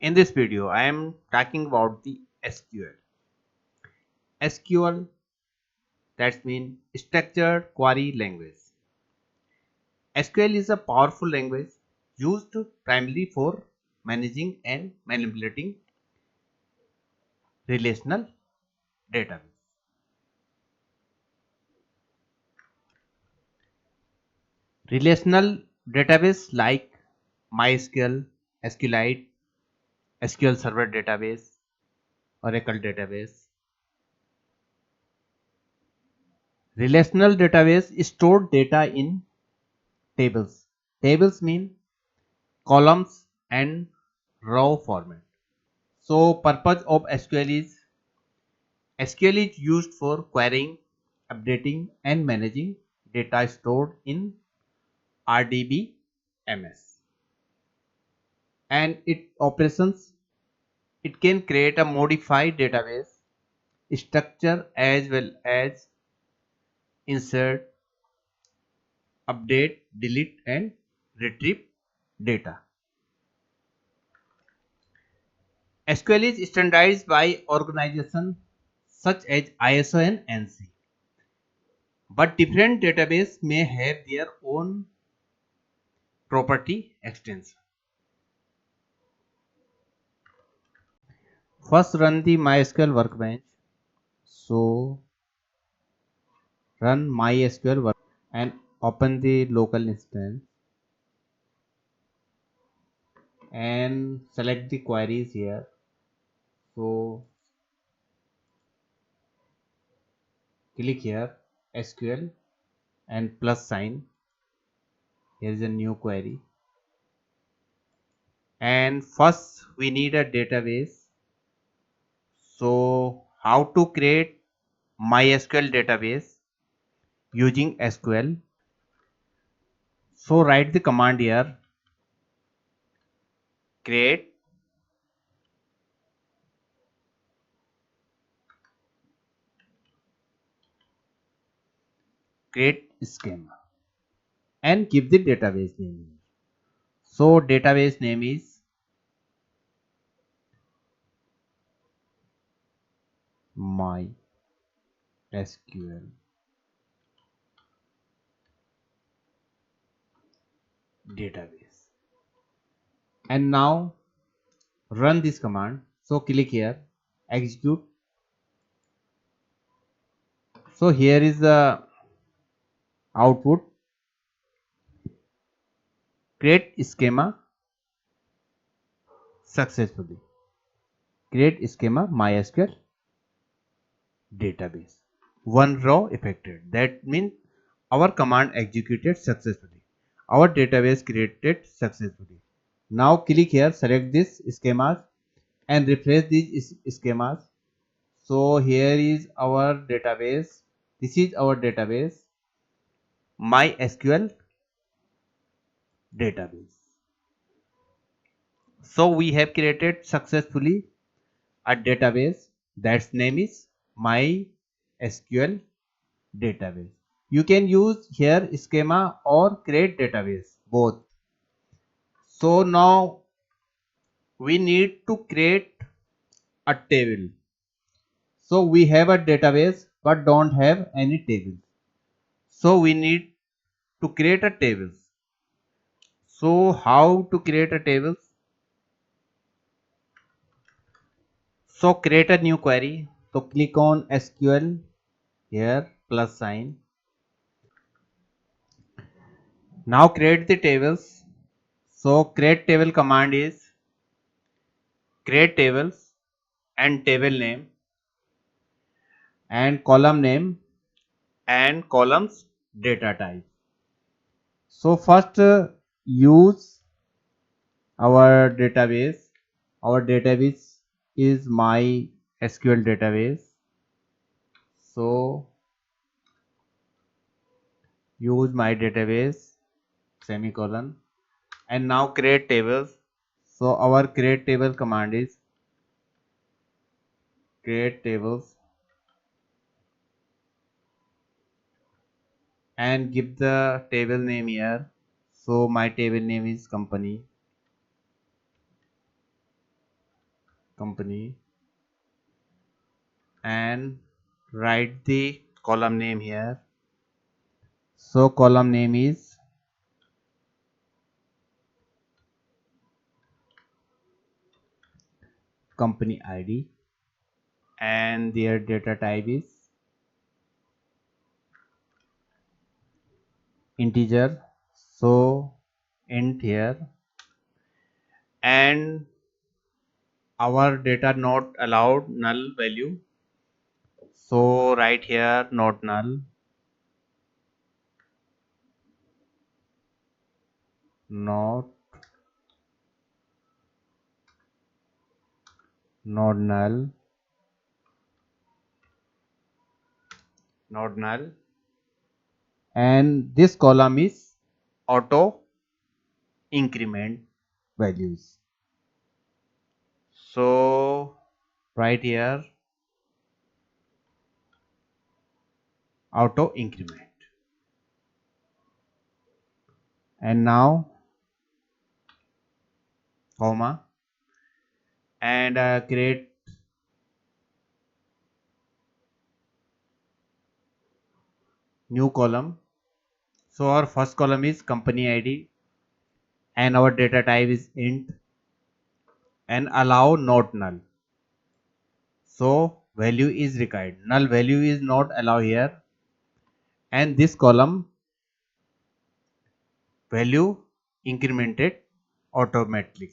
In this video, I am talking about the SQL. SQL, that means Structured Query Language. SQL is a powerful language used primarily for managing and manipulating relational database. Relational database like MySQL, SQLite, SQL Server Database, Oracle Database. Relational database store data in tables. Tables mean columns and row format. So purpose of SQL is used for querying, updating and managing data stored in RDBMS. And it can create a modified database structure as well as insert, update, delete and retrieve data. SQL is standardized by organizations such as ISO and ANSI, but different databases may have their own property extension. First, run the MySQL Workbench. So, run MySQL Workbench and open the local instance and select the queries here. So, click here SQL and plus sign. Here is a new query. And first, we need a database. So, how to create MySQL database using SQL? So, write the command here create schema and give the database name. So, database name is MySQL database. And now run this command. So, click here execute. So, here is the output create schema successfully. Create schema MySQL database. One row affected. That means our command executed successfully. Our database created successfully. Now click here, select this schemas and refresh these schemas. So here is our database. This is our database, MySQL database. So we have created successfully a database that's name is MySQL database. You can use here schema or create database both. So now we need to create a table. So we have a database but don't have any tables. So we need to create a table. So how to create a table? So create a new query. So click on SQL here plus sign. Now create the tables. So create table command is create tables and table name and column name and columns data type. So first use our database. Our database is MySQL database. So use my database semicolon and now create tables. So our create table command is create tables and give the table name here. So my table name is company company, and write the column name here. So column name is company ID, and their data type is integer, so int here, and our data not allowed null value, so write here not null, not null, not null, and this column is auto increment values. So right here auto increment, and now comma, and create new column. So our first column is company ID, and our data type is int, and allow not null. So value is required. Null value is not allowed here, and this column value incremented automatically.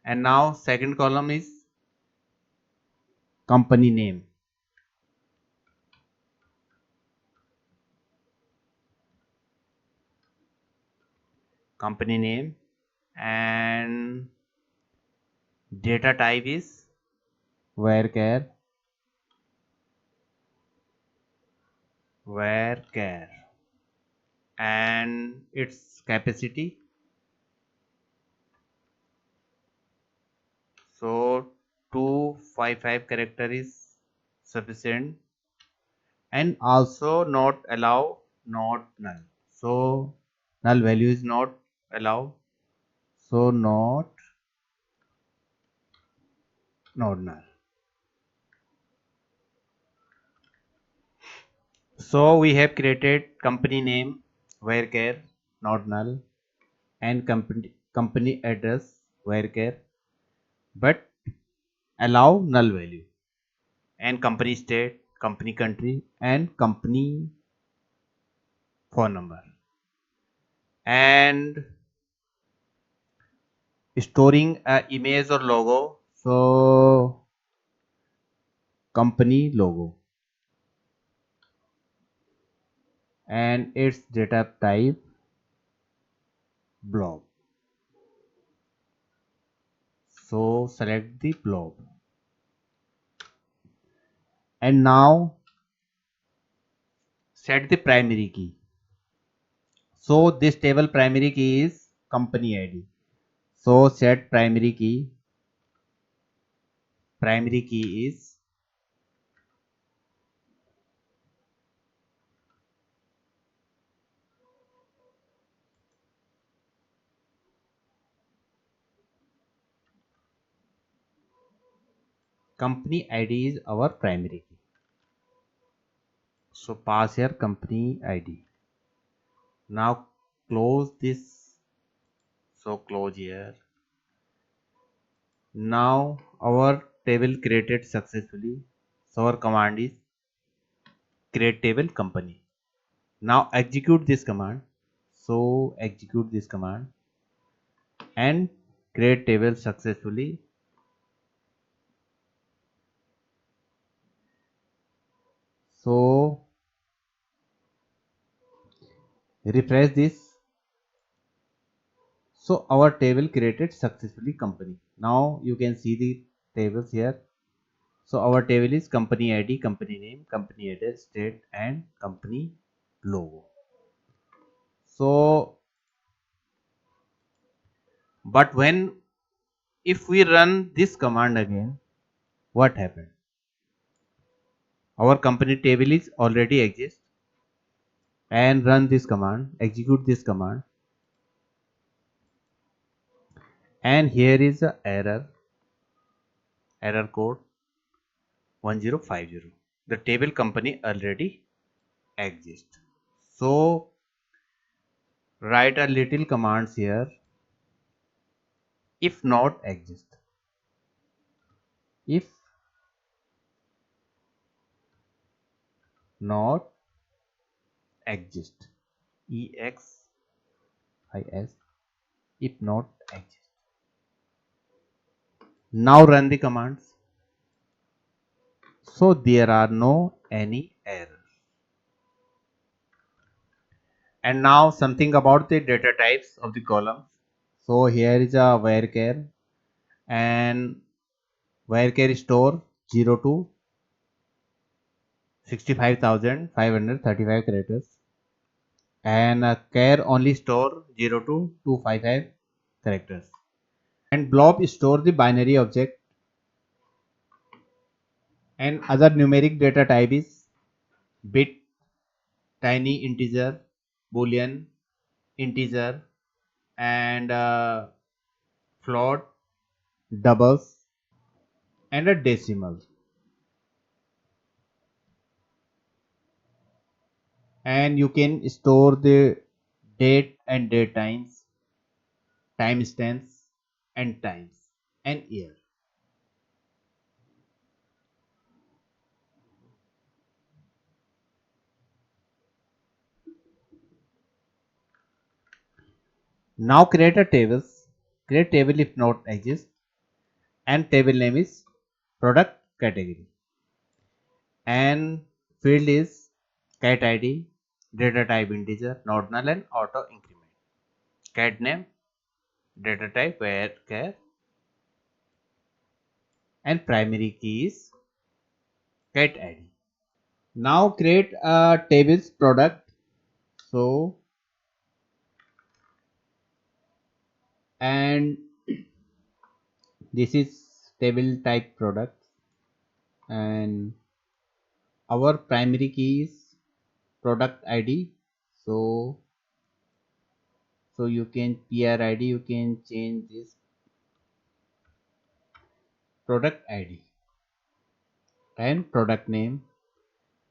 And now second column is company name. Company name, and data type is varchar, varchar, and its capacity, so 255 character is sufficient, and also not allow not null, so null value is not allowed, so not null. So we have created company name varchar not null, and company address varchar but allow null value, and company state, company country, and company phone number, and storing a image or logo, so company logo, and its data type blob, so select the blob, and now set the primary key. So this table primary key is company ID, so set primary key. Primary key is company ID is our primary key. So pass here company ID. Now close this. So close here. Now our table created successfully. So our command is create table company. Now execute this command. So execute this command and create table successfully. So refresh this. So our table created successfully company. Now you can see the tables here. So our table is company ID, company name, company address, state, and company logo. So, but if we run this command again, what happened? Our company table is already exist, and run this command, execute this command, and here is the error. error code 1050. The table company already exists. So write a little commands here. If not exist, if not exist, exist, if not exist. Now run the commands. So there are no any errors. And now something about the data types of the columns. So here is a varchar, and varchar store 0 to 65,535 characters, and char only store 0 to 255 characters, and blob store the binary object, and other numeric data type is bit, tiny integer, boolean, integer, and float, doubles, and a decimal. And you can store the date and date times, timestamps, and times, and year. Now create a tables. Create table if not exist, and table name is product category, and field is cat id, data type integer, not null, and auto increment. Cat name, data type where care, and primary key is cat id. Now create a tables product. So, and this is table type product, and our primary key is product id. So you can PRID, you can change this product id, and product name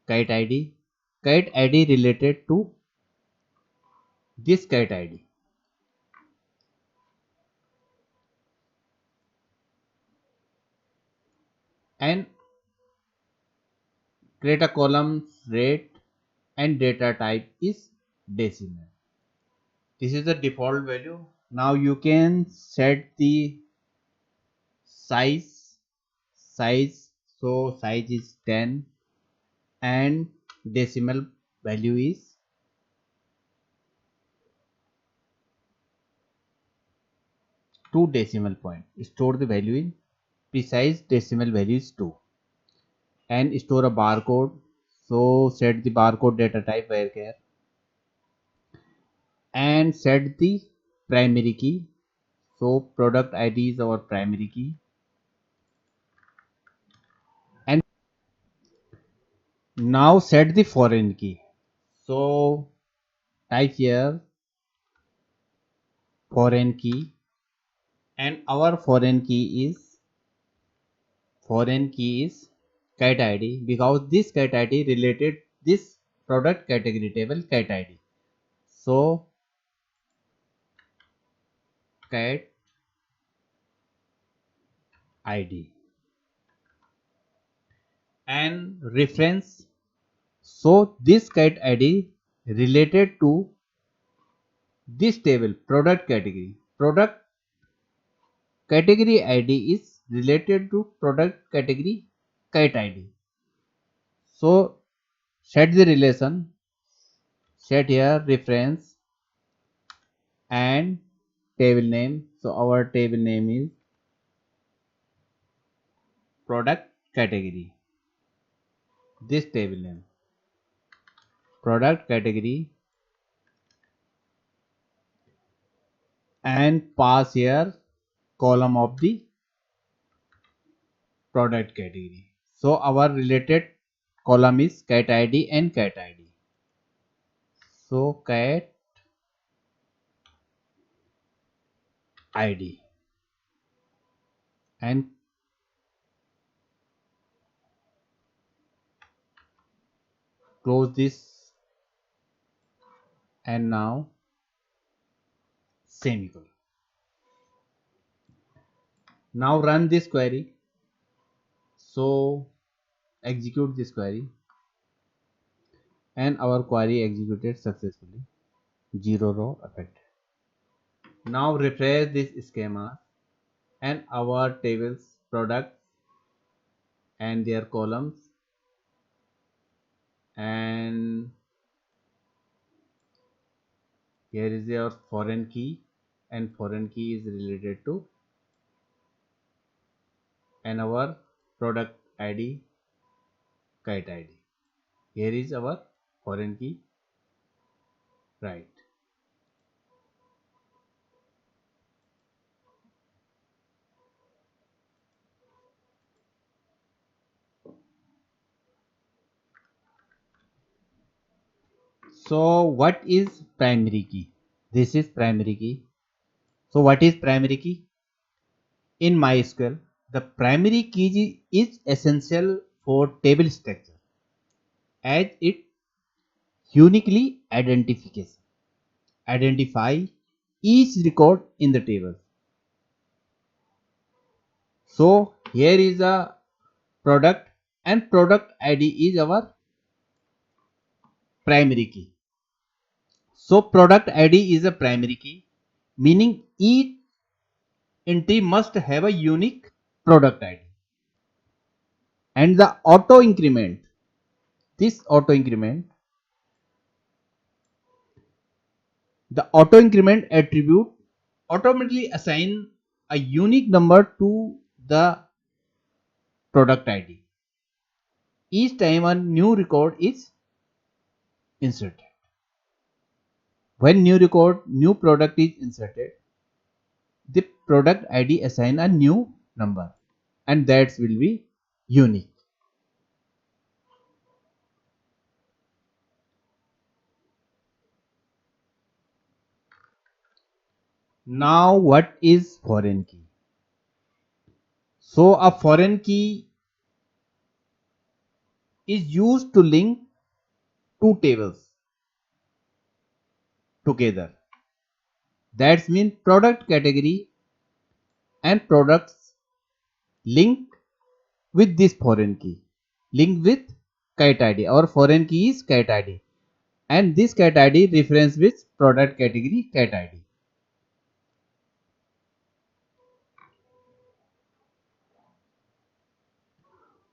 kite id, kite id related to this kite id, and create a column rate, and data type is decimal. This is the default value. Now you can set the size. So size is 10, and decimal value is 2 decimal point. Store the value in precise decimal value is 2, and store a barcode. So set the barcode data type varchar, and set the primary key. So product id is our primary key, and now set the foreign key. So type here foreign key, and our foreign key is cat id, because this cat id related this product category table cat id. So cat id, and reference. So this cat id related to this table product category. Product category id is related to product category cat id. So set the relation, set here reference, and table name. So our table name is product category. This table name product category, and pass here column of the product category. So our related column is cat id and cat id. So cat id, and close this, and now semicolon. Now run this query. So execute this query, and our query executed successfully. Zero row affected. Now refresh this schema, and our tables, products and their columns, and here is your foreign key, and foreign key is related to, and our product ID, kite ID. Here is our foreign key, right. So what is primary key? This is primary key. So what is primary key? In MySQL, the primary key is essential for table structure as it uniquely identify each record in the table. So here is a product, and product ID is our primary key. So product ID is a primary key, meaning each entry must have a unique product ID. And the auto increment, this auto increment, the auto increment attribute automatically assign a unique number to the product ID each time a new record is inserted. When new product is inserted, the product ID assign a new number, and that will be unique. Now what is foreign key? So a foreign key is used to link two tables together. That means product category and products linked with this foreign key, linked with kite ID. Our foreign key is kite ID, and this kite ID reference with product category kite ID.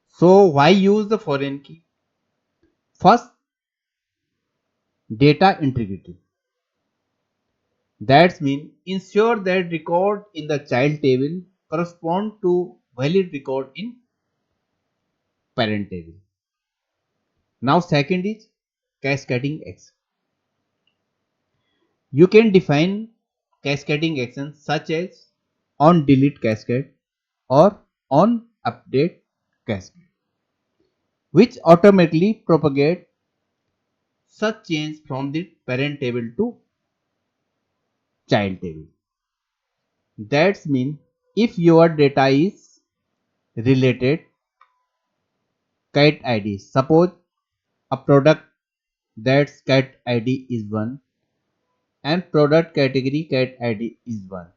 So why use the foreign key? First, data integrity. That means ensure that record in the child table correspond to valid record in parent table. Now second is cascading action. You can define cascading actions such as on delete cascade or on update cascade, which automatically propagate such change from the parent table to child table. That means if your data is related kite ID, suppose a product that's kite ID is 1 and product category kite ID is 1.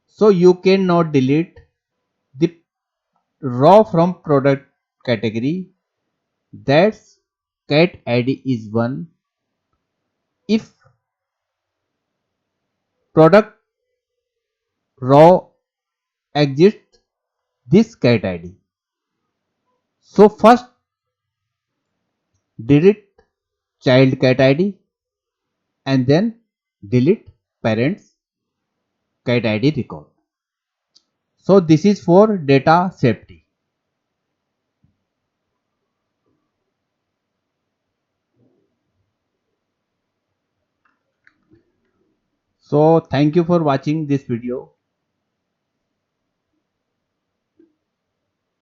So you cannot delete the raw from product category that's cat ID is 1 if product raw exists this cat ID. So first delete child cat ID and then delete parents cat ID record. So this is for data safety. So thank you for watching this video.